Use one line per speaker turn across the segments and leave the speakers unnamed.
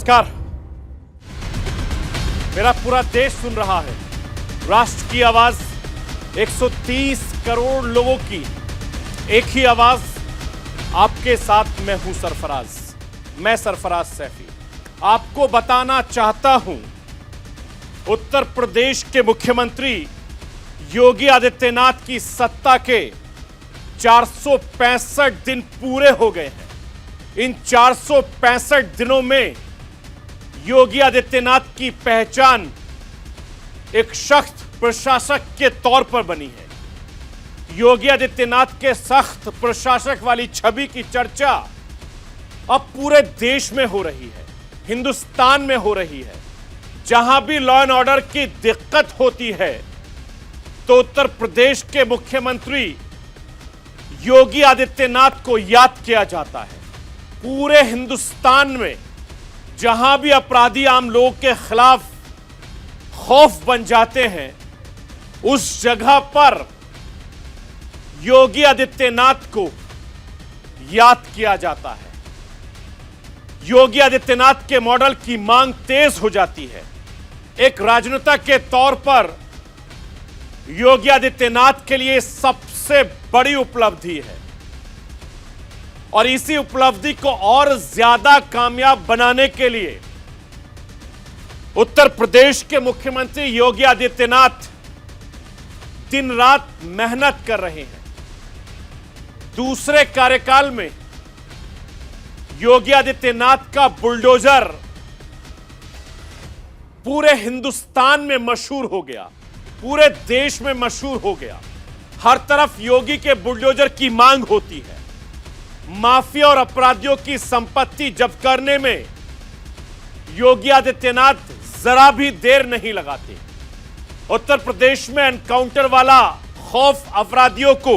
नमस्कार। मेरा पूरा देश सुन रहा है। राष्ट्र की आवाज 130 करोड़ लोगों की एक ही आवाज। आपके साथ मैं हूं सरफराज, मैं सरफराज सैफी। आपको बताना चाहता हूं, उत्तर प्रदेश के मुख्यमंत्री योगी आदित्यनाथ की सत्ता के 465 दिन पूरे हो गए हैं। इन 465 दिनों में योगी आदित्यनाथ की पहचान एक सख्त प्रशासक के तौर पर बनी है। योगी आदित्यनाथ के सख्त प्रशासक वाली छवि की चर्चा अब पूरे देश में हो रही है, हिंदुस्तान में हो रही है। जहां भी लॉ एंड ऑर्डर की दिक्कत होती है तो उत्तर प्रदेश के मुख्यमंत्री योगी आदित्यनाथ को याद किया जाता है। पूरे हिंदुस्तान में जहां भी अपराधी आम लोगों के खिलाफ खौफ बन जाते हैं, उस जगह पर योगी आदित्यनाथ को याद किया जाता है। योगी आदित्यनाथ के मॉडल की मांग तेज हो जाती है। एक राजनेता के तौर पर योगी आदित्यनाथ के लिए सबसे बड़ी उपलब्धि है और इसी उपलब्धि को और ज्यादा कामयाब बनाने के लिए उत्तर प्रदेश के मुख्यमंत्री योगी आदित्यनाथ दिन रात मेहनत कर रहे हैं। दूसरे कार्यकाल में योगी आदित्यनाथ का बुलडोजर पूरे हिंदुस्तान में मशहूर हो गया, पूरे देश में मशहूर हो गया। हर तरफ योगी के बुलडोजर की मांग होती है। माफिया और अपराधियों की संपत्ति जब्त करने में योगी आदित्यनाथ जरा भी देर नहीं लगाते। उत्तर प्रदेश में एनकाउंटर वाला खौफ अपराधियों को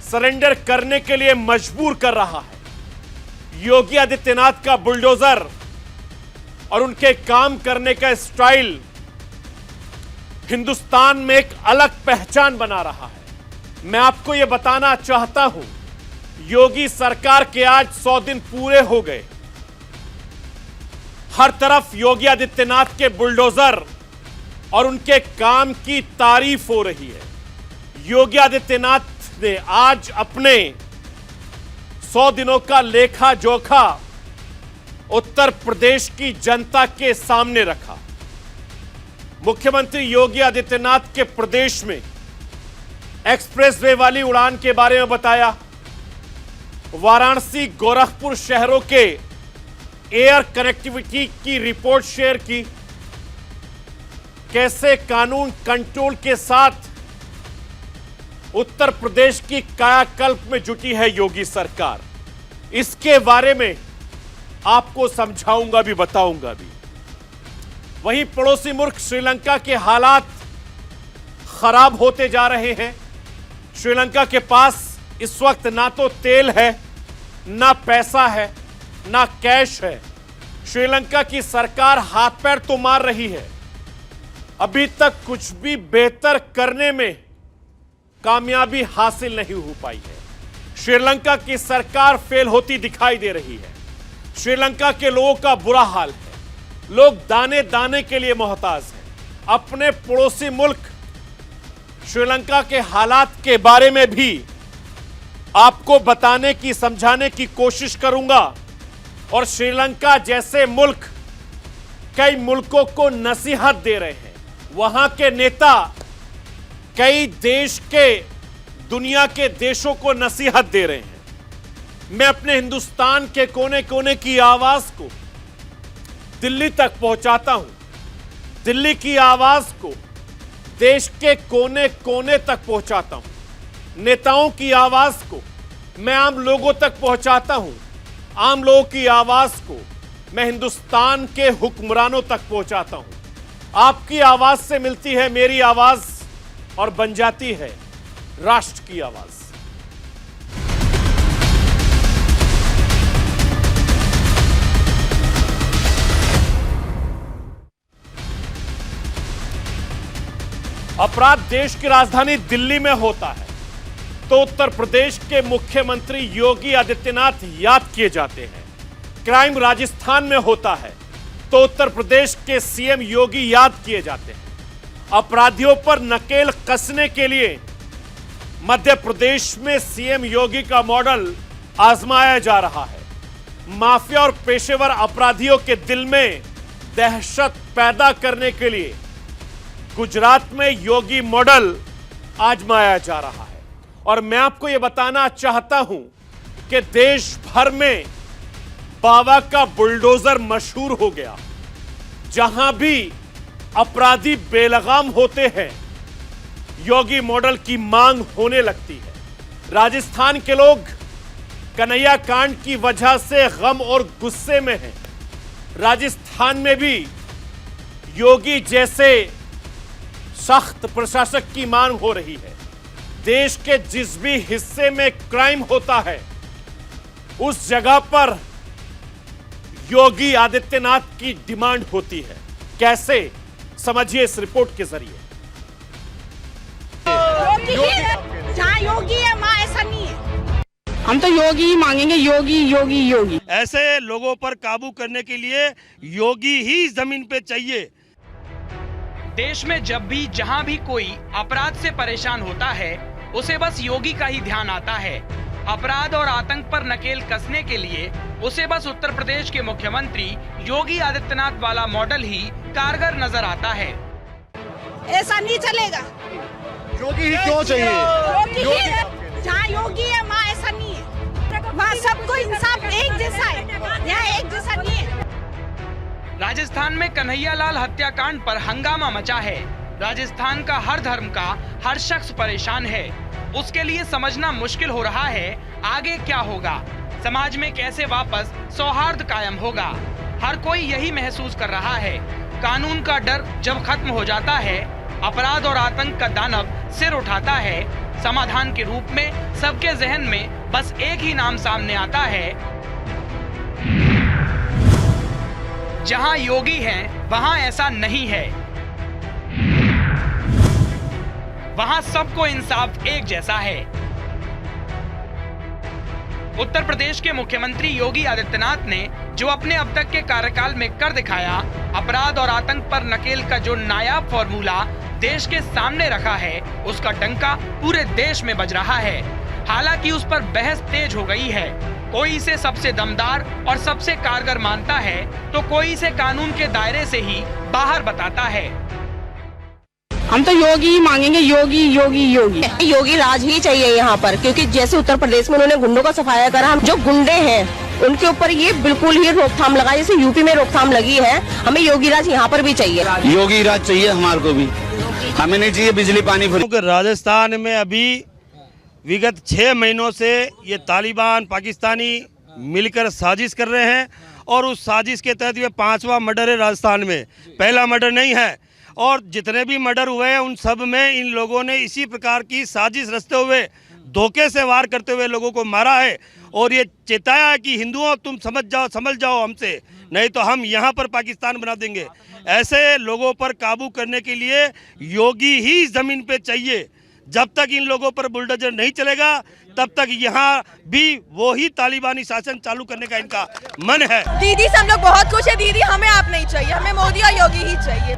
सरेंडर करने के लिए मजबूर कर रहा है। योगी आदित्यनाथ का बुलडोजर और उनके काम करने का स्टाइल हिंदुस्तान में एक अलग पहचान बना रहा है। मैं आपको यह बताना चाहता हूं, योगी सरकार के आज 100 दिन पूरे हो गए। हर तरफ योगी आदित्यनाथ के बुलडोजर और उनके काम की तारीफ हो रही है। योगी आदित्यनाथ ने आज अपने 100 दिनों का लेखा जोखा उत्तर प्रदेश की जनता के सामने रखा। मुख्यमंत्री योगी आदित्यनाथ के प्रदेश में एक्सप्रेसवे वाली उड़ान के बारे में बताया। वाराणसी गोरखपुर शहरों के एयर कनेक्टिविटी की रिपोर्ट शेयर की। कैसे कानून कंट्रोल के साथ उत्तर प्रदेश की कायाकल्प में जुटी है योगी सरकार, इसके बारे में आपको समझाऊंगा भी, बताऊंगा भी। वहीं पड़ोसी मुल्क श्रीलंका के हालात खराब होते जा रहे हैं। श्रीलंका के पास इस वक्त ना तो तेल है, ना पैसा है, ना कैश है। श्रीलंका की सरकार हाथ पैर तो मार रही है, अभी तक कुछ भी बेहतर करने में कामयाबी हासिल नहीं हो पाई है। श्रीलंका की सरकार फेल होती दिखाई दे रही है। श्रीलंका के लोगों का बुरा हाल है। लोग दाने दाने के लिए मोहताज हैं। अपने पड़ोसी मुल्क श्रीलंका के हालात के बारे में भी आपको बताने की, समझाने की कोशिश करूंगा। और श्रीलंका जैसे मुल्क कई मुल्कों को नसीहत दे रहे हैं। वहां के नेता कई देश के, दुनिया के देशों को नसीहत दे रहे हैं। मैं अपने हिंदुस्तान के कोने कोने की आवाज को दिल्ली तक पहुंचाता हूं। दिल्ली की आवाज को देश के कोने कोने तक पहुंचाता हूं। नेताओं की आवाज को मैं आम लोगों तक पहुंचाता हूं। आम लोगों की आवाज को मैं हिंदुस्तान के हुक्मरानों तक पहुंचाता हूं। आपकी आवाज से मिलती है मेरी आवाज और बन जाती है राष्ट्र की आवाज। अपराध देश की राजधानी दिल्ली में होता है तो उत्तर प्रदेश के मुख्यमंत्री योगी आदित्यनाथ याद किए जाते हैं। क्राइम राजस्थान में होता है तो उत्तर प्रदेश के सीएम योगी याद किए जाते हैं। अपराधियों पर नकेल कसने के लिए मध्य प्रदेश में सीएम योगी का मॉडल आजमाया जा रहा है। माफिया और पेशेवर अपराधियों के दिल में दहशत पैदा करने के लिए गुजरात में योगी मॉडल आजमाया जा रहा है। और मैं आपको यह बताना चाहता हूं कि देश भर में बाबा का बुलडोजर मशहूर हो गया। जहां भी अपराधी बेलगाम होते हैं, योगी मॉडल की मांग होने लगती है। राजस्थान के लोग कन्हैया कांड की वजह से गम और गुस्से में हैं। राजस्थान में भी योगी जैसे सख्त प्रशासक की मांग हो रही है। देश के जिस भी हिस्से में क्राइम होता है उस जगह पर योगी आदित्यनाथ की डिमांड होती है। कैसे, समझिए इस रिपोर्ट के जरिए।
जहाँ योगी है वहाँ ऐसा नहीं है।
हम तो योगी ही मांगेंगे, योगी योगी योगी।
ऐसे लोगों पर काबू करने के लिए योगी ही जमीन पे चाहिए।
देश में जब भी जहां भी कोई अपराध से परेशान होता है उसे बस योगी का ही ध्यान आता है। अपराध और आतंक पर नकेल कसने के लिए उसे बस उत्तर प्रदेश के मुख्यमंत्री योगी आदित्यनाथ वाला मॉडल ही कारगर नजर आता है।
ऐसा नहीं चलेगा।
योगी ही क्यों चाहिए?
जहाँ योगी है वहाँ ऐसा नहीं है। वहाँ सबको इंसाफ एक जैसा है, यहाँ एक जैसा नहीं है।
राजस्थान में कन्हैयालाल हत्याकांड पर हंगामा मचा है। राजस्थान का हर धर्म का हर शख्स परेशान है। उसके लिए समझना मुश्किल हो रहा है आगे क्या होगा, समाज में कैसे वापस सौहार्द कायम होगा। हर कोई यही महसूस कर रहा है। कानून का डर जब खत्म हो जाता है, अपराध और आतंक का दानव सिर उठाता है, समाधान के रूप में सबके जहन में बस एक ही नाम सामने आता है। जहां योगी हैं, वहां ऐसा नहीं है। वहां सबको इंसाफ एक जैसा है। उत्तर प्रदेश के मुख्यमंत्री योगी आदित्यनाथ ने जो अपने अब तक के कार्यकाल में कर दिखाया, अपराध और आतंक पर नकेल का जो नायाब फॉर्मूला देश के सामने रखा है, उसका डंका पूरे देश में बज रहा है। हालांकि उस पर बहस तेज हो गई है। कोई इसे सबसे दमदार और सबसे कारगर मानता है तो कोई इसे कानून के दायरे से ही बाहर बताता है।
हम तो योगी ही मांगेंगे, योगी योगी योगी।
योगी राज ही चाहिए यहाँ पर, क्योंकि जैसे उत्तर प्रदेश में उन्होंने गुंडों का सफाया करा, हम जो गुंडे हैं उनके ऊपर ये बिल्कुल ही रोकथाम लगा, जैसे यूपी में रोकथाम लगी है। हमें योगी राज यहाँ पर भी चाहिए।
योगी राज चाहिए हमारे को भी। हमें नहीं चाहिए बिजली पानी फ्री।
क्योंकि राजस्थान में अभी विगत 6 महीनों से ये तालिबान पाकिस्तानी मिलकर साजिश कर रहे हैं और उस साजिश के तहत ये 5वां मर्डर है राजस्थान में। पहला मर्डर नहीं है। और जितने भी मर्डर हुए हैं उन सब में इन लोगों ने इसी प्रकार की साजिश रचते हुए, धोखे से वार करते हुए लोगों को मारा है। और ये चेताया है कि हिंदुओं तुम समझ जाओ हमसे, नहीं तो हम यहाँ पर पाकिस्तान बना देंगे। ऐसे लोगों पर काबू करने के लिए योगी ही जमीन पे चाहिए। जब तक इन लोगों पर बुलडोजर नहीं चलेगा तब तक यहाँ भी वो ही तालिबानी शासन चालू करने का इनका मन है।
दीदी सब लोग बहुत खुश है। दीदी हमें आप नहीं चाहिए, हमें मोदी और योगी ही चाहिए।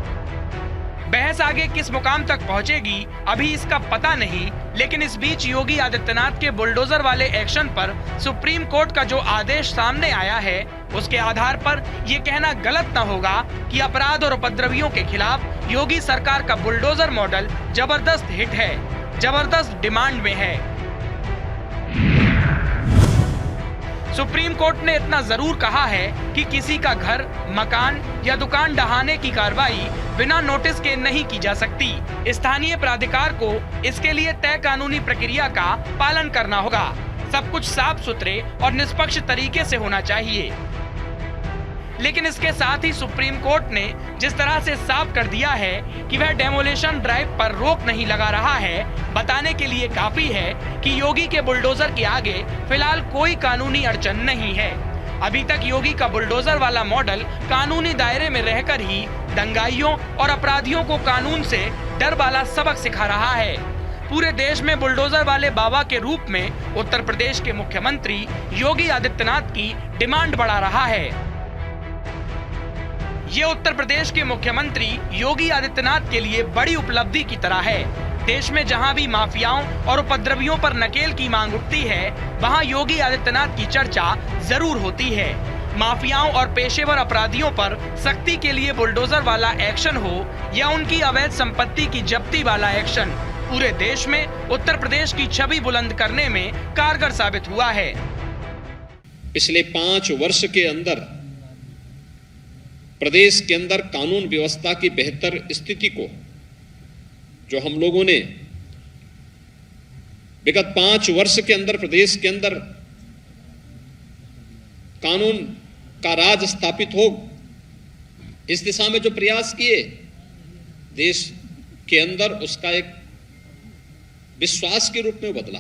बहस आगे किस मुकाम तक पहुंचेगी अभी इसका पता नहीं, लेकिन इस बीच योगी आदित्यनाथ के बुलडोजर वाले एक्शन पर सुप्रीम कोर्ट का जो आदेश सामने आया है, उसके आधार पर ये कहना गलत न होगा कि अपराध और उपद्रवियों के खिलाफ योगी सरकार का बुलडोजर मॉडल जबरदस्त हिट है, जबरदस्त डिमांड में है। सुप्रीम कोर्ट ने इतना जरूर कहा है कि किसी का घर, मकान या दुकान ढहाने की कार्रवाई बिना नोटिस के नहीं की जा सकती। स्थानीय प्राधिकार को इसके लिए तय कानूनी प्रक्रिया का पालन करना होगा। सब कुछ साफ सुथरे और निष्पक्ष तरीके से होना चाहिए। लेकिन इसके साथ ही सुप्रीम कोर्ट ने जिस तरह से साफ कर दिया है कि वह डेमोलिशन ड्राइव पर रोक नहीं लगा रहा है, बताने के लिए काफी है कि योगी के बुलडोजर के आगे फिलहाल कोई कानूनी अड़चन नहीं है। अभी तक योगी का बुलडोजर वाला मॉडल कानूनी दायरे में रहकर ही दंगाइयों और अपराधियों को कानून से डर वाला सबक सिखा रहा है। पूरे देश में बुलडोजर वाले बाबा के रूप में उत्तर प्रदेश के मुख्यमंत्री योगी आदित्यनाथ की डिमांड बढ़ा रहा है। ये उत्तर प्रदेश के मुख्यमंत्री योगी आदित्यनाथ के लिए बड़ी उपलब्धि की तरह है। देश में जहां भी माफियाओं और उपद्रवियों पर नकेल की मांग उठती है, वहां योगी आदित्यनाथ की चर्चा जरूर होती है। माफियाओं और पेशेवर अपराधियों पर सख्ती के लिए बुलडोजर वाला एक्शन हो या उनकी अवैध संपत्ति की जब्ती वाला एक्शन, पूरे देश में उत्तर प्रदेश की छवि बुलंद करने में कारगर साबित हुआ है।
पिछले 5 वर्ष के अंदर प्रदेश के अंदर कानून व्यवस्था की बेहतर स्थिति को जो हम लोगों ने विगत 5 वर्ष के अंदर प्रदेश के अंदर कानून का राज स्थापित हो, इस दिशा में जो प्रयास किए देश के अंदर, उसका एक विश्वास के रूप में बदला।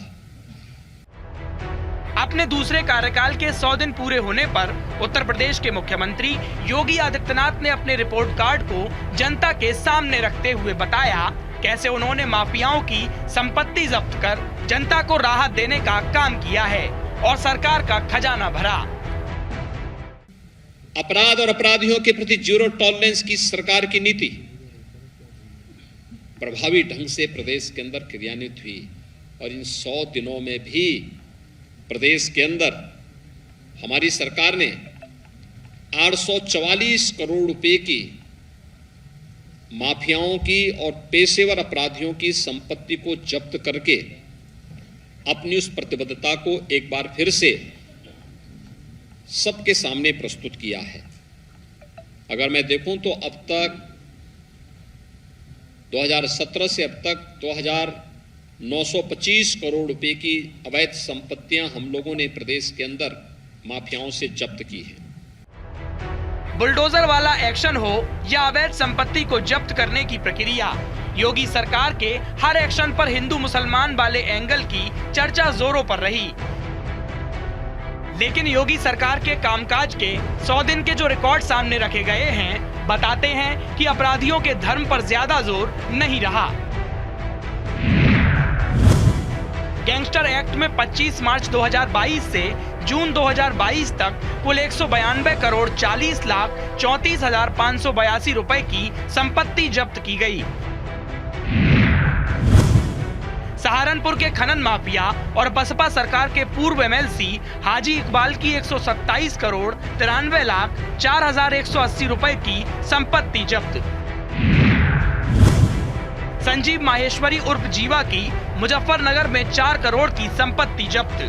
अपने दूसरे कार्यकाल के 100 दिन पूरे होने पर उत्तर प्रदेश के मुख्यमंत्री योगी आदित्यनाथ ने अपने रिपोर्ट कार्ड को जनता के सामने रखते हुए बताया कैसे उन्होंने माफियाओं की संपत्ति जब्त कर जनता को राहत देने का काम किया है और सरकार का खजाना भरा।
अपराध और अपराधियों के प्रति जीरो टॉलरेंस की सरकार की नीति प्रभावी ढंग से प्रदेश के अंदर क्रियान्वित हुई और इन 100 दिनों में भी प्रदेश के अंदर हमारी सरकार ने 844 करोड़ रुपए की माफियाओं की और पेशेवर अपराधियों की संपत्ति को जब्त करके अपनी उस प्रतिबद्धता को एक बार फिर से सबके सामने प्रस्तुत किया है। अगर मैं देखूं तो अब तक 2017 से अब तक 2925 करोड़ रुपए की अवैध संपत्तियां हम लोगों ने प्रदेश के अंदर माफियाओं से जब्त की है।
बुलडोजर वाला एक्शन हो या अवैध संपत्ति को जब्त करने की प्रक्रिया, योगी सरकार के हर एक्शन पर हिंदू मुसलमान वाले एंगल की चर्चा जोरों पर रही। लेकिन योगी सरकार के कामकाज के 100 दिन के जो रिकॉर्ड सामने रखे गए हैं, बताते हैं कि अपराधियों के धर्म पर ज्यादा जोर नहीं रहा। गैंगस्टर एक्ट में 25 मार्च 2022 से जून 2022 तक कुल 192 करोड़ 40 लाख 34,582 रुपए की संपत्ति जब्त की गई। सहारनपुर के खनन माफिया और बसपा सरकार के पूर्व एमएलसी हाजी इकबाल की 127 करोड़ 93 लाख 4,180 रुपए की संपत्ति जब्त। संजीव माहेश्वरी उर्फ जीवा की मुजफ्फरनगर में 4 करोड़ की संपत्ति जब्त।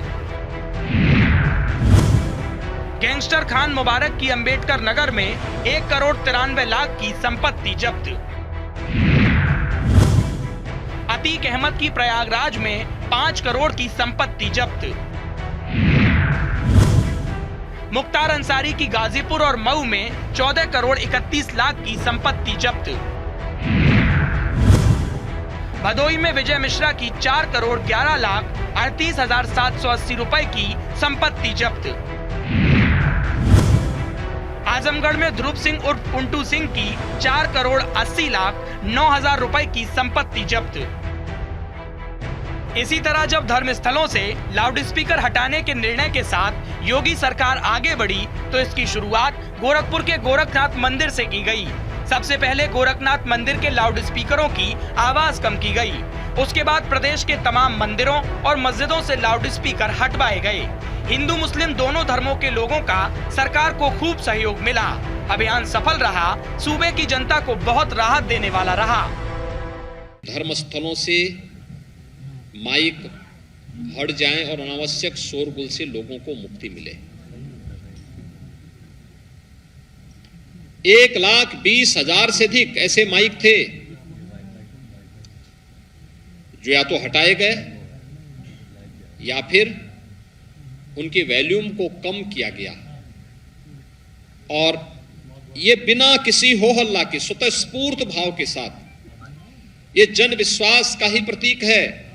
गैंगस्टर खान मुबारक की अंबेडकर नगर में 1 करोड़ 93 लाख की संपत्ति जब्त। अतीक अहमद की प्रयागराज में 5 करोड़ की संपत्ति जब्त। मुख्तार अंसारी की गाजीपुर और मऊ में 14 करोड़ 31 लाख की संपत्ति जब्त। भदोई में विजय मिश्रा की 4 करोड़ 11 लाख 38,780 रुपए की संपत्ति जब्त। आजमगढ़ में ध्रुव सिंह उर्फ पुंटू सिंह की 4 करोड़ 80 लाख 9,000 रुपए की संपत्ति जब्त। इसी तरह जब धर्म स्थलों से लाउड स्पीकर हटाने के निर्णय के साथ योगी सरकार आगे बढ़ी, तो इसकी शुरुआत गोरखपुर के गोरखनाथ मंदिर से की गई। सबसे पहले गोरखनाथ मंदिर के लाउड स्पीकरों की आवाज कम की गई। उसके बाद प्रदेश के तमाम मंदिरों और मस्जिदों से लाउड स्पीकर हटवाए गए। हिंदू मुस्लिम दोनों धर्मों के लोगों का सरकार को खूब सहयोग मिला। अभियान सफल रहा, सूबे की जनता को बहुत राहत देने वाला रहा।
धर्म स्थलों से माइक हट जाएं और अनावश्यक शोरगुल से लोगों को मुक्ति मिले। 1,20,000 से अधिक ऐसे माइक थे जो या तो हटाए गए या फिर उनके वॉल्यूम को कम किया गया, और ये बिना किसी हो हल्ला के स्वतःस्फूर्त भाव के साथ ये जन विश्वास का ही प्रतीक है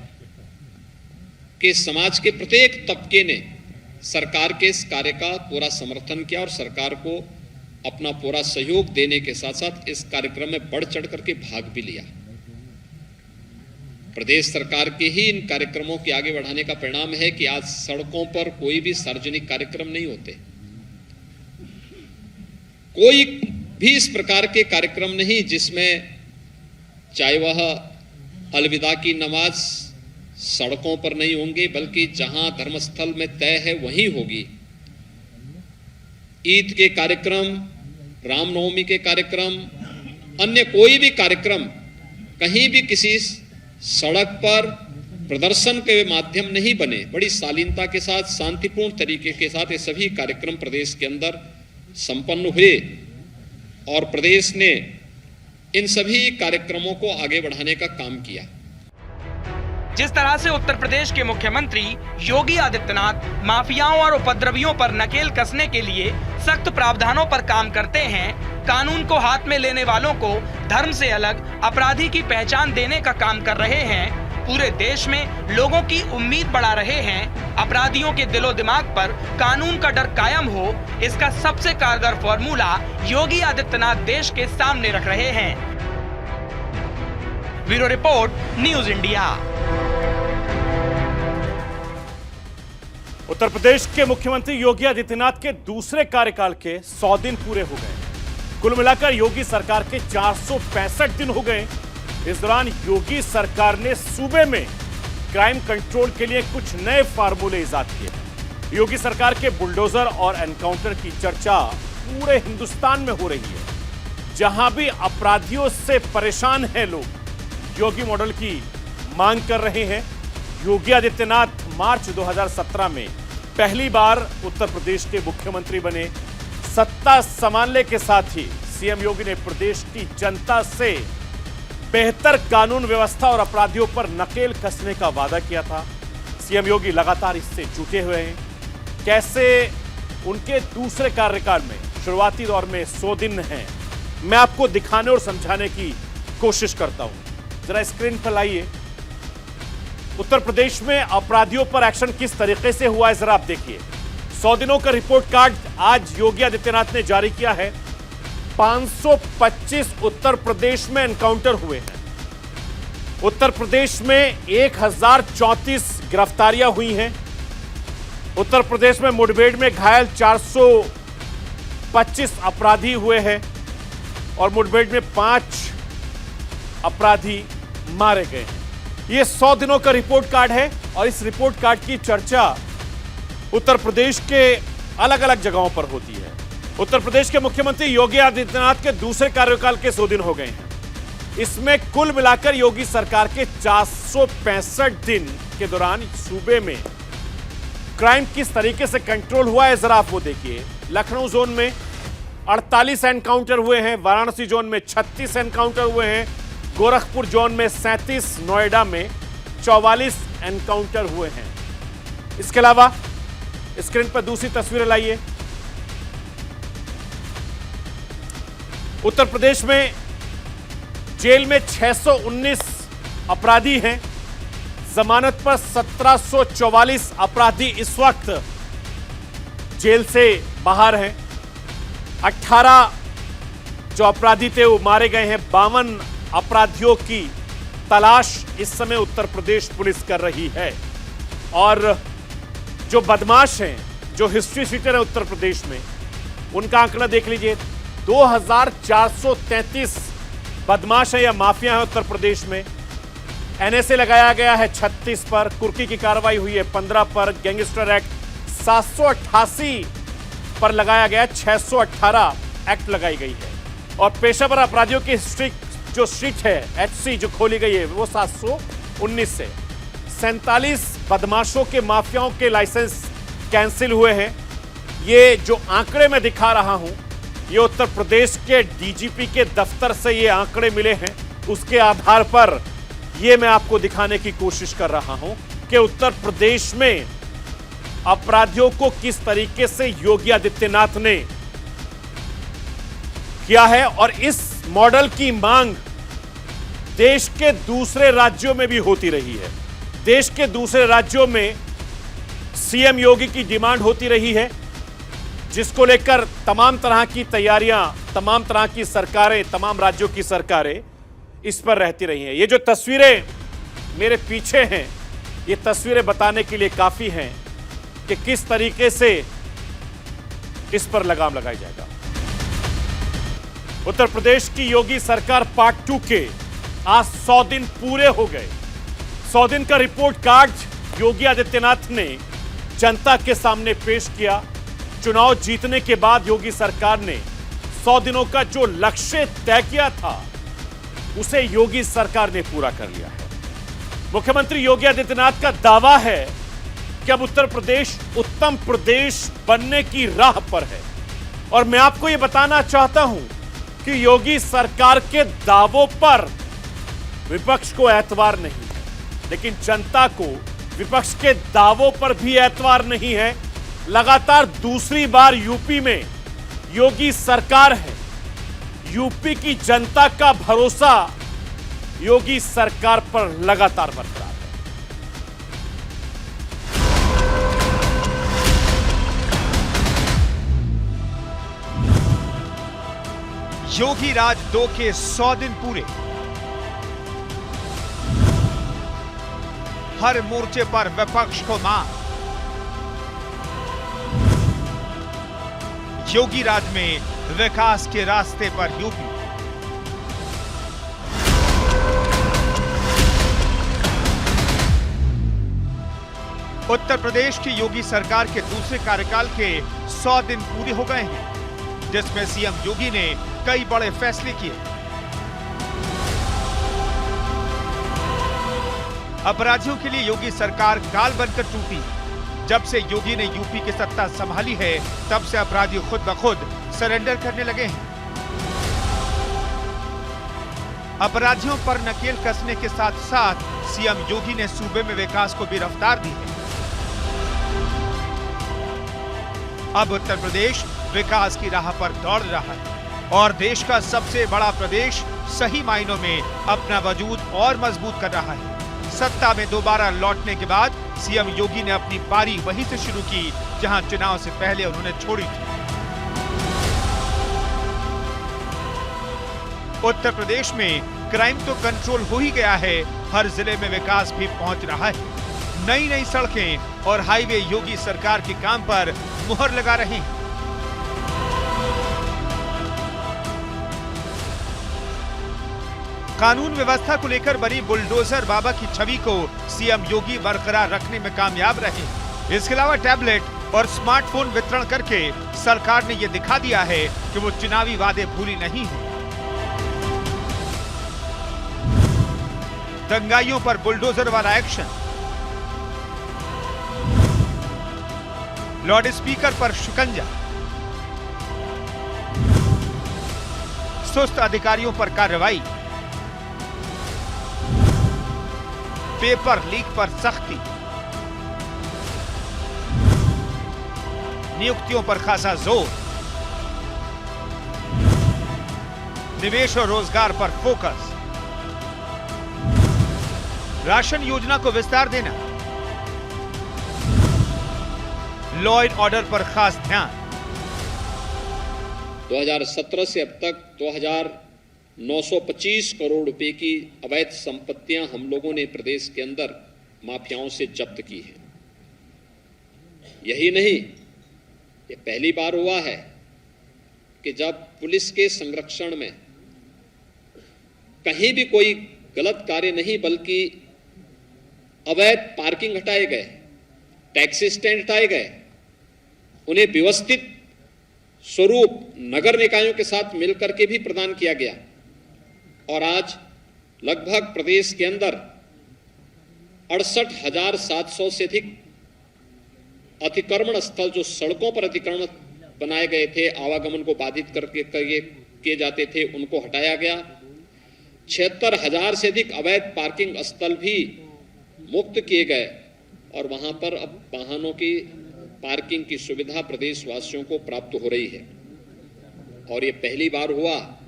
कि समाज के प्रत्येक तबके ने सरकार के इस कार्य का पूरा समर्थन किया और सरकार को अपना पूरा सहयोग देने के साथ साथ इस कार्यक्रम में बढ़ चढ़ करके भाग भी लिया। प्रदेश सरकार के ही इन कार्यक्रमों के आगे बढ़ाने का परिणाम है कि आज सड़कों पर कोई भी सार्वजनिक कार्यक्रम नहीं होते। कोई भी इस प्रकार के कार्यक्रम नहीं जिसमें चाहे वह अलविदा की नमाज सड़कों पर नहीं होंगे, बल्कि जहां धर्मस्थल में तय है वहीं होगी। ईद के कार्यक्रम, रामनवमी के कार्यक्रम, अन्य कोई भी कार्यक्रम कहीं भी किसी सड़क पर प्रदर्शन के माध्यम नहीं बने। बड़ी शालीनता के साथ, शांतिपूर्ण तरीके के साथ ये सभी कार्यक्रम प्रदेश के अंदर संपन्न हुए और प्रदेश ने इन सभी कार्यक्रमों को आगे बढ़ाने का काम किया।
जिस तरह से उत्तर प्रदेश के मुख्यमंत्री योगी आदित्यनाथ माफियाओं और उपद्रवियों पर नकेल कसने के लिए सख्त प्रावधानों पर काम करते हैं, कानून को हाथ में लेने वालों को धर्म से अलग अपराधी की पहचान देने का काम कर रहे हैं, पूरे देश में लोगों की उम्मीद बढ़ा रहे हैं, अपराधियों के दिलो दिमाग पर कानून का डर कायम हो, इसका सबसे कारगर फॉर्मूला योगी आदित्यनाथ देश के सामने रख रहे हैं। Bureau report, news India.
Uttar Pradesh के मुख्यमंत्री योगी आदित्यनाथ के दूसरे कार्यकाल के 100 दिन पूरे हो गए। कुल मिलाकर योगी सरकार के 465 दिन हो गए। इस दौरान योगी सरकार ने सूबे में क्राइम कंट्रोल के लिए कुछ नए फार्मूले इजाद किए। योगी सरकार के बुलडोजर और एनकाउंटर की चर्चा पूरे हिंदुस्तान में हो रही है। जहां भी अपराधियों से परेशान हैं लोग, योगी मॉडल की मांग कर रहे हैं। योगी आदित्यनाथ मार्च 2017 में पहली बार उत्तर प्रदेश के मुख्यमंत्री बने। सत्ता संभालने के साथ ही सीएम योगी ने प्रदेश की जनता से बेहतर कानून व्यवस्था और अपराधियों पर नकेल कसने का वादा किया था। सीएम योगी लगातार इससे जुटे हुए हैं। कैसे उनके दूसरे कार्यकाल में शुरुआती दौर में 100 दिन हैं, मैं आपको दिखाने और समझाने की कोशिश करता हूं। जरा स्क्रीन पर लाइए। उत्तर प्रदेश में अपराधियों पर एक्शन किस तरीके से हुआ है, जरा आप देखिए। 100 दिनों का रिपोर्ट कार्ड आज योगी आदित्यनाथ ने जारी किया है। 525 उत्तर प्रदेश में एनकाउंटर हुए हैं। उत्तर प्रदेश में 1034 गिरफ्तारियां हुई हैं। उत्तर प्रदेश में मुठभेड़ में घायल 425 अपराधी हुए हैं और मुठभेड़ में 5 अपराधी मारे गए हैं। यह 100 दिनों का रिपोर्ट कार्ड है और इस रिपोर्ट कार्ड की चर्चा उत्तर प्रदेश के अलग अलग जगहों पर होती है। उत्तर प्रदेश के मुख्यमंत्री योगी आदित्यनाथ के दूसरे कार्यकाल के 100 दिन हो गए हैं। इसमें कुल मिलाकर योगी सरकार के 465 दिन के दौरान सूबे में क्राइम किस तरीके से कंट्रोल हुआ है, जरा आप वो देखिए। लखनऊ जोन में 48 एनकाउंटर हुए हैं, वाराणसी जोन में 36 एनकाउंटर हुए हैं, गोरखपुर जोन में 37, नोएडा में 44 एनकाउंटर हुए हैं। इसके अलावा स्क्रीन पर दूसरी तस्वीरें लाइए। उत्तर प्रदेश में जेल में 619 अपराधी हैं। जमानत पर 1744 अपराधी इस वक्त जेल से बाहर हैं। 18 जो अपराधी थे वो मारे गए हैं। 52 अपराधियों की तलाश इस समय उत्तर प्रदेश पुलिस कर रही है। और जो बदमाश हैं, जो हिस्ट्री शीटर है उत्तर प्रदेश में, उनका आंकड़ा देख लीजिए। 2433 बदमाश है या माफिया है उत्तर प्रदेश में। एनएसए लगाया गया है 36 पर, कुर्की की कार्रवाई हुई है 15 पर, गैंगस्टर एक्ट 788 पर लगाया गया, 618 एक्ट लगाई गई है। और पेशेवर अपराधियों की हिस्ट्री जो शीट है एचसी जो खोली गई है वो 719 से। 47 बदमाशों के माफियाओं के लाइसेंस कैंसिल हुए हैं। ये जो आंकड़े मैं दिखा रहा हूं, ये उत्तर प्रदेश के डीजीपी के दफ्तर से ये आंकड़े मिले हैं। उसके आधार पर ये मैं आपको दिखाने की कोशिश कर रहा हूं कि उत्तर प्रदेश में अपराधियों को किस तरीके से योगी आदित्यनाथ ने किया है। और इस मॉडल की मांग देश के दूसरे राज्यों में भी होती रही है। देश के दूसरे राज्यों में सीएम योगी की डिमांड होती रही है, जिसको लेकर तमाम तरह की तैयारियां, तमाम तरह की सरकारें, तमाम राज्यों की सरकारें इस पर रहती रही हैं। ये जो तस्वीरें मेरे पीछे हैं, ये तस्वीरें बताने के लिए काफी हैं कि किस तरीके से इस पर लगाम लगाया जाएगा। उत्तर प्रदेश की योगी सरकार पार्ट 2 के आज 100 दिन पूरे हो गए। 100 दिन का रिपोर्ट कार्ड योगी आदित्यनाथ ने जनता के सामने पेश किया। चुनाव जीतने के बाद योगी सरकार ने 100 दिनों का जो लक्ष्य तय किया था उसे योगी सरकार ने पूरा कर लिया है। मुख्यमंत्री योगी आदित्यनाथ का दावा है कि अब उत्तर प्रदेश उत्तम प्रदेश बनने की राह पर है। और मैं आपको यह बताना चाहता हूं कि योगी सरकार के दावों पर विपक्ष को एतबार नहीं है, लेकिन जनता को विपक्ष के दावों पर भी एतबार नहीं है। लगातार दूसरी बार यूपी में योगी सरकार है। यूपी की जनता का भरोसा योगी सरकार पर लगातार बरकरार है।
योगी राज 2 के 100 दिन पूरे। हर मोर्चे पर विपक्ष को मार। योगी राज में विकास के रास्ते पर यूपी। उत्तर प्रदेश की योगी सरकार के दूसरे कार्यकाल के 100 दिन पूरे हो गए हैं, जिसमें सीएम योगी ने कई बड़े फैसले किए। अपराधियों के लिए योगी सरकार काल बनकर टूटी। जब से योगी ने यूपी की सत्ता संभाली है, तब से अपराधी खुद ब खुद सरेंडर करने लगे हैं। अपराधियों पर नकेल कसने के साथ साथ सीएम योगी ने सूबे में विकास को भी रफ्तार दी है। अब उत्तर प्रदेश विकास की राह पर दौड़ रहा है और देश का सबसे बड़ा प्रदेश सही मायनों में अपना वजूद और मजबूत कर रहा है। सत्ता में दोबारा लौटने के बाद सीएम योगी ने अपनी पारी वहीं से शुरू की जहां चुनाव से पहले उन्होंने छोड़ी थी। उत्तर प्रदेश में क्राइम तो कंट्रोल हो ही गया है, हर जिले में विकास भी पहुंच रहा है। नई नई सड़कें और हाईवे योगी सरकार के काम पर मुहर लगा रहे हैं। कानून व्यवस्था को लेकर बनी बुलडोजर बाबा की छवि को सीएम योगी बरकरार रखने में कामयाब रहे। इसके अलावा टैबलेट और स्मार्टफोन वितरण करके सरकार ने यह दिखा दिया है कि वो चुनावी वादे भूली नहीं है। दंगाइयों पर बुलडोजर वाला एक्शन, लाउड स्पीकर पर शिकंजा, सुस्त अधिकारियों पर कार्रवाई, पेपर लीक पर सख्ती, नियुक्तियों पर खासा जोर, निवेश और रोजगार पर फोकस, राशन योजना को विस्तार देना, लॉ एंड ऑर्डर पर खास ध्यान।
2017 से अब तक 2925 करोड़ रुपए की अवैध संपत्तियां हम लोगों ने प्रदेश के अंदर माफियाओं से जब्त की है। यही नहीं, ये पहली बार हुआ है कि जब पुलिस के संरक्षण में कहीं भी कोई गलत कार्य नहीं बल्कि अवैध पार्किंग हटाए गए, टैक्सी स्टैंड हटाए गए, उन्हें व्यवस्थित स्वरूप नगर निकायों के साथ मिलकर के भी प्रदान किया गया। और आज लगभग प्रदेश के अंदर 68,700 से अधिक अतिक्रमण स्थल, जो सड़कों पर अतिक्रमण बनाए गए थे, आवागमन को बाधित करके किए जाते थे, उनको हटाया गया। 76,000 से अधिक अवैध पार्किंग स्थल भी मुक्त किए गए और वहां पर अब वाहनों की पार्किंग की सुविधा प्रदेशवासियों को प्राप्त हो रही है। और ये पहली बार हुआ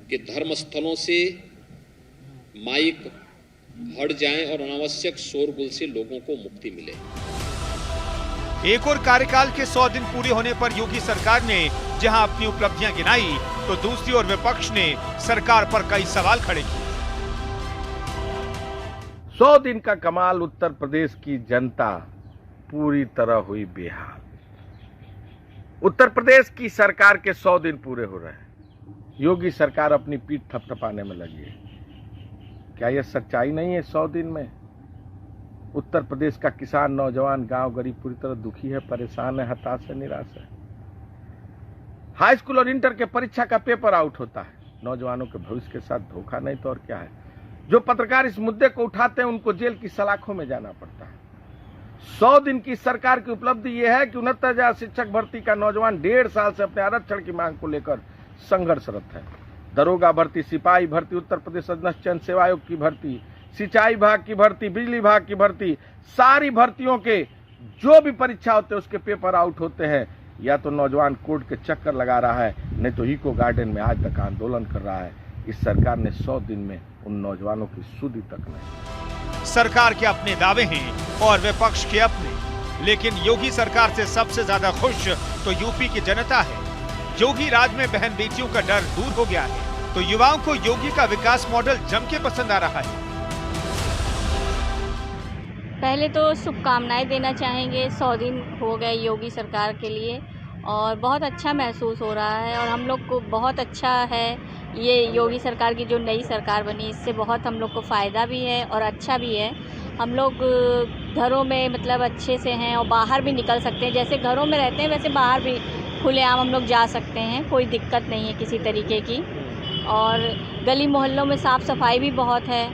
कि धर्मस्थलों से माइक हट जाएं और अनावश्यक शोरगुल से लोगों को मुक्ति मिले।
एक और कार्यकाल के 100 दिन पूरे होने पर योगी सरकार ने जहां अपनी उपलब्धियां गिनाई, तो दूसरी ओर विपक्ष ने सरकार पर कई सवाल खड़े किए।
100 दिन का कमाल, उत्तर प्रदेश की जनता पूरी तरह हुई बेहाल। उत्तर प्रदेश की सरकार के 100 दिन पूरे हो रहे हैं। योगी सरकार अपनी पीठ थपथपाने में लगी है। क्या यह सच्चाई नहीं है? 100 दिन में उत्तर प्रदेश का किसान, नौजवान, गांव गरीब पूरी तरह दुखी है, परेशान है, हताश है, निराश है। हाई स्कूल और इंटर के परीक्षा का पेपर आउट होता है। नौजवानों के भविष्य के साथ धोखा नहीं तो और क्या है। जो पत्रकार इस मुद्दे को उठाते हैं उनको जेल की सलाखों में जाना पड़ता है। 100 दिन की सरकार की उपलब्धि यह है कि 69,000 शिक्षक भर्ती का नौजवान 1.5 साल से अपने आरक्षण की मांग को लेकर संघर्षरत है। दरोगा भर्ती, सिपाही भर्ती, उत्तर प्रदेश अधीनस्थ चयन सेवा आयोग की भर्ती, सिंचाई विभाग की भर्ती, बिजली विभाग की भर्ती, सारी भर्तियों के जो भी परीक्षा होते हैं उसके पेपर आउट होते हैं। या तो नौजवान कोर्ट के चक्कर लगा रहा है, नहीं तो इको गार्डन में आज तक आंदोलन कर रहा है। इस सरकार ने 100 दिन में उन नौजवानों की सुधि तक नहीं।
सरकार के अपने दावे हैं और विपक्ष के अपने, लेकिन योगी सरकार से सबसे ज्यादा खुश तो यूपी की जनता है। योगी राज में बहन बेटियों का डर दूर हो गया है, तो युवाओं को योगी का विकास मॉडल जम के पसंद आ रहा है।
पहले तो शुभकामनाएं देना चाहेंगे। 100 दिन हो गए योगी सरकार के लिए और बहुत अच्छा महसूस हो रहा है और हम लोग को बहुत अच्छा है। ये योगी सरकार की जो नई सरकार बनी, इससे बहुत हम लोग को फ़ायदा भी है और अच्छा भी है। हम लोग घरों में मतलब अच्छे से हैं और बाहर भी निकल सकते हैं। जैसे घरों में रहते हैं वैसे बाहर भी खुलेआम हम लोग जा सकते हैं, कोई दिक्कत नहीं है किसी तरीके की। और गली मोहल्लों में साफ़ सफाई भी बहुत है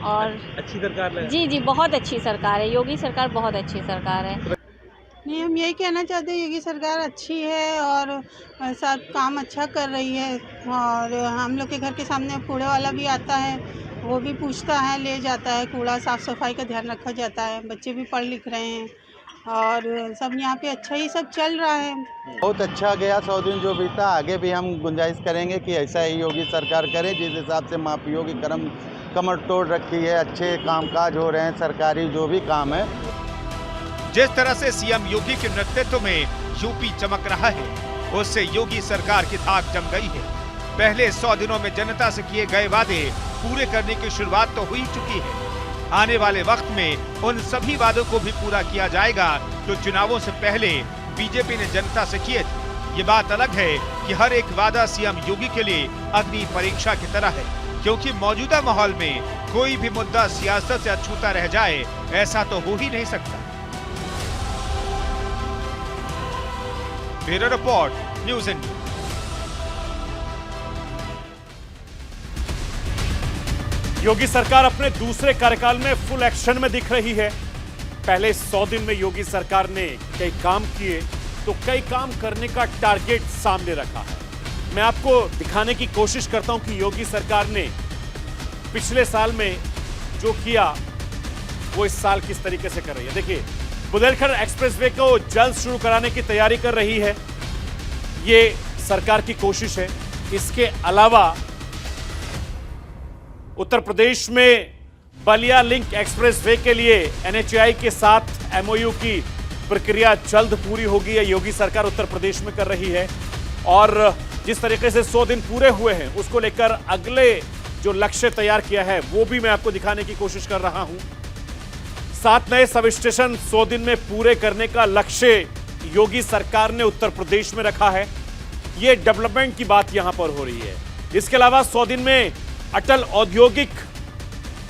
और
अच्छी सरकार है।
जी, बहुत अच्छी सरकार है। योगी सरकार बहुत अच्छी सरकार है।
नहीं, हम यही कहना चाहते हैं योगी सरकार अच्छी है और सब काम अच्छा कर रही है। और हम लोग के घर के सामने कूड़े वाला भी आता है, वो भी पूछता है, ले जाता है कूड़ा, साफ़ सफाई का ध्यान रखा जाता है। बच्चे भी पढ़ लिख रहे हैं और सब यहाँ पे अच्छा ही सब चल रहा है।
बहुत अच्छा गया 100 दिन जो बीता। आगे भी हम गुंजाइश करेंगे कि ऐसा ही योगी सरकार करे जिस हिसाब से माफियों की कमर तोड़ रखी है। अच्छे कामकाज हो रहे हैं, सरकारी जो भी काम है।
जिस तरह से सीएम योगी के नेतृत्व में यूपी चमक रहा है, उससे योगी सरकार की धाक जम गई है। पहले 100 दिनों में जनता से किए गए वादे पूरे करने की शुरुआत तो हुई चुकी है। आने वाले वक्त में उन सभी वादों को भी पूरा किया जाएगा जो चुनावों से पहले बीजेपी ने जनता से किए थे। ये बात अलग है कि हर एक वादा सीएम योगी के लिए अग्नि परीक्षा की तरह है, क्योंकि मौजूदा माहौल में कोई भी मुद्दा सियासत से अछूता रह जाए, ऐसा तो हो ही नहीं सकता। Bureau report, news India.
Yogi सरकार अपने दूसरे कार्यकाल में फुल एक्शन में दिख रही है। पहले 100 दिन में योगी सरकार ने कई काम किए तो कई काम करने का टारगेट सामने रखा है। मैं आपको दिखाने की कोशिश करता हूं कि योगी सरकार ने पिछले साल में जो किया वो इस साल किस तरीके से कर रही है। देखिए, बुंदेलखंड एक्सप्रेसवे को जल्द शुरू कराने की तैयारी कर रही है, ये सरकार की कोशिश है। इसके अलावा उत्तर प्रदेश में बलिया लिंक एक्सप्रेसवे के लिए NHAI के साथ MOU की प्रक्रिया जल्द पूरी होगी, ये योगी सरकार उत्तर प्रदेश में कर रही है। और जिस तरीके से 100 दिन पूरे हुए हैं उसको लेकर अगले जो लक्ष्य तैयार किया है वो भी मैं आपको दिखाने की कोशिश कर रहा हूं। 7 नए सब स्टेशन 100 दिन में पूरे करने का लक्ष्य योगी सरकार ने उत्तर प्रदेश में रखा है। ये डेवलपमेंट की बात यहां पर हो रही है। इसके अलावा 100 दिन में अटल औद्योगिक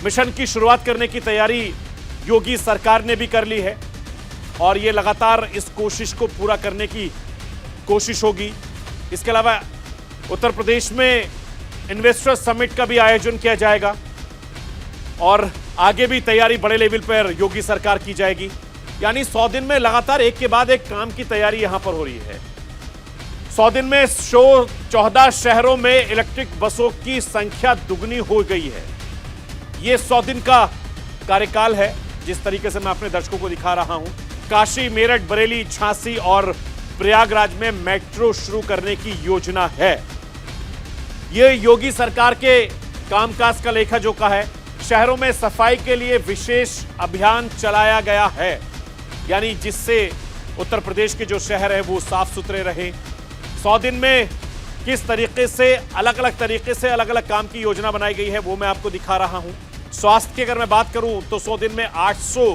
मिशन की शुरुआत करने की तैयारी योगी सरकार ने भी कर ली है और ये लगातार इस कोशिश को पूरा करने की कोशिश होगी। इसके अलावा उत्तर प्रदेश में इन्वेस्टर समिट का भी आयोजन किया जाएगा और आगे भी तैयारी बड़े लेवल पर योगी सरकार की जाएगी। यानी 100 दिन में लगातार एक के बाद एक काम की तैयारी यहां पर हो रही है। 100 दिन में 14 शहरों में इलेक्ट्रिक बसों की संख्या दुगनी हो गई है। यह 100 दिन का कार्यकाल है जिस तरीके से मैं अपने दर्शकों को दिखा रहा हूं। काशी, मेरठ, बरेली, झांसी और प्रयागराज में मेट्रो शुरू करने की योजना है। यह योगी सरकार के कामकाज का लेखा जोखा है। शहरों में सफाई के लिए विशेष अभियान चलाया गया है, यानी जिससे उत्तर प्रदेश के जो शहर है वो साफ सुथरे रहे। 100 दिन में किस तरीके से अलग अलग काम की योजना बनाई गई है वो मैं आपको दिखा रहा हूं। स्वास्थ्य की अगर मैं बात करूं तो 100 दिन में 800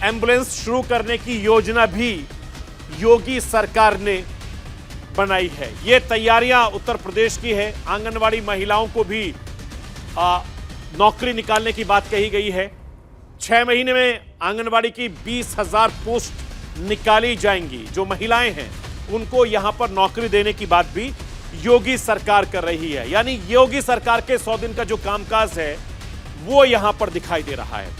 एम्बुलेंस शुरू करने की योजना भी योगी सरकार ने बनाई है। ये तैयारियां उत्तर प्रदेश की है। आंगनवाड़ी महिलाओं को भी नौकरी निकालने की बात कही गई है। 6 महीने में आंगनवाड़ी की 20,000 पोस्ट निकाली जाएंगी। जो महिलाएं हैं उनको यहां पर नौकरी देने की बात भी योगी सरकार कर रही है। यानी योगी सरकार के 100 दिन का जो कामकाज है वो यहां पर दिखाई दे रहा है।